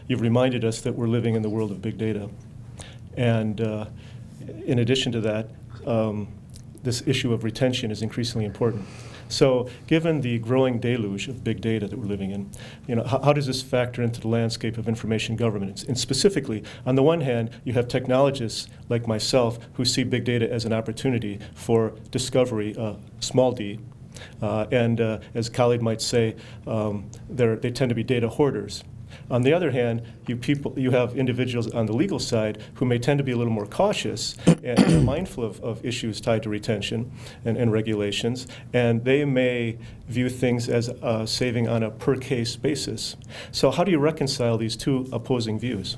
you've reminded us that we're living in the world of big data. And in addition to that, this issue of retention is increasingly important. So given the growing deluge of big data that we're living in, how does this factor into the landscape of information governance? And specifically, on the one hand, you have technologists like myself who see big data as an opportunity for discovery, small d, and as a colleague might say, they tend to be data hoarders. On the other hand, you have individuals on the legal side who may tend to be a little more cautious and are mindful of issues tied to retention and regulations, and they may view things as saving on a per-case basis. So how do you reconcile these two opposing views?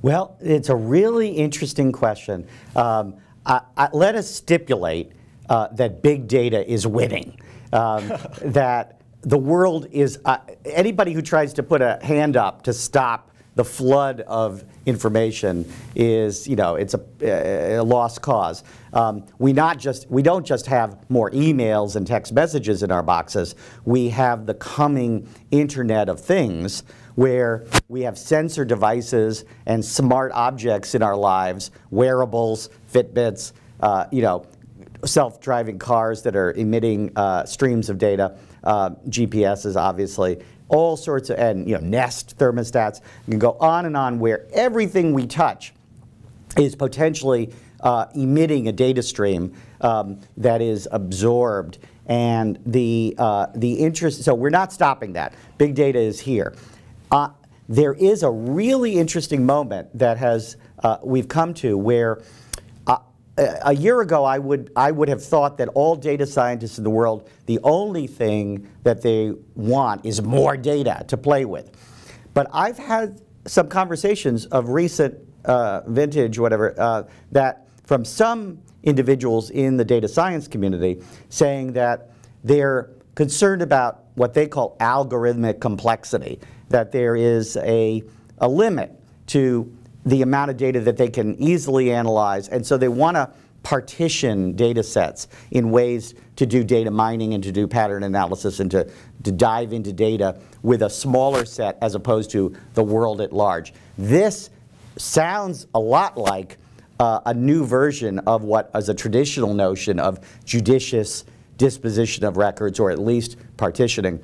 Well, it's a really interesting question. Let us stipulate that big data is winning, that the world is, anybody who tries to put a hand up to stop the flood of information is, it's a lost cause. We don't just have more emails and text messages in our boxes. We have the coming Internet of Things, where we have sensor devices and smart objects in our lives, wearables, Fitbits, self-driving cars that are emitting streams of data. GPSs, obviously, all sorts of, and Nest thermostats. You can go on and on, where everything we touch is potentially emitting a data stream that is absorbed. And the interest, so we're not stopping that. Big data is here. There is a really interesting moment that we've come to where a year ago, I would have thought that all data scientists in the world, the only thing that they want is more data to play with. But I've had some conversations of recent vintage, whatever, that from some individuals in the data science community saying that they're concerned about what they call algorithmic complexity, that there is a limit to the amount of data that they can easily analyze, and so they want to partition data sets in ways to do data mining and to do pattern analysis and to dive into data with a smaller set as opposed to the world at large. This sounds a lot like a new version of what is a traditional notion of judicious disposition of records, or at least partitioning.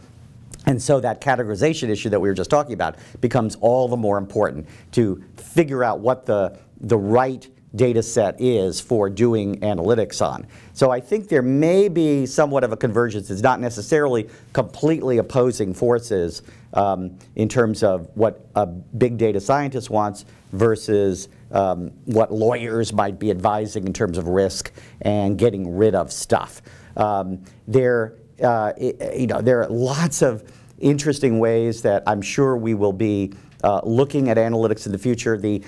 And so that categorization issue that we were just talking about becomes all the more important, to figure out what the right data set is for doing analytics on. So I think there may be somewhat of a convergence. It's not necessarily completely opposing forces in terms of what a big data scientist wants versus what lawyers might be advising in terms of risk and getting rid of stuff. There are lots of interesting ways that I'm sure we will be looking at analytics in the future. The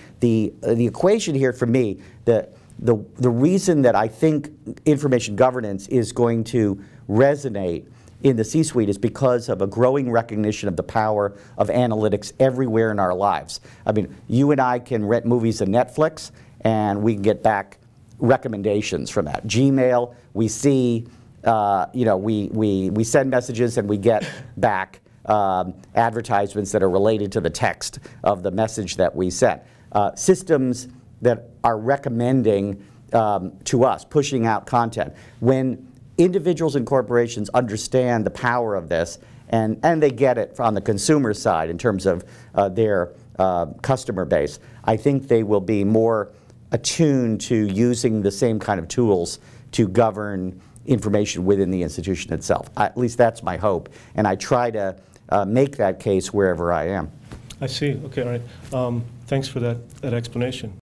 equation here for me, the reason that I think information governance is going to resonate in the C-suite is because of a growing recognition of the power of analytics everywhere in our lives. I mean, you and I can rent movies on Netflix, and we can get back recommendations from that. Gmail, we see, we send messages and we get back advertisements that are related to the text of the message that we sent. Systems that are recommending to us, pushing out content. When individuals and corporations understand the power of this, and they get it on the consumer side in terms of their customer base, I think they will be more attuned to using the same kind of tools to govern information within the institution itself. At least that's my hope, and I try to make that case wherever I am. I see. Okay, all right. Thanks for that explanation.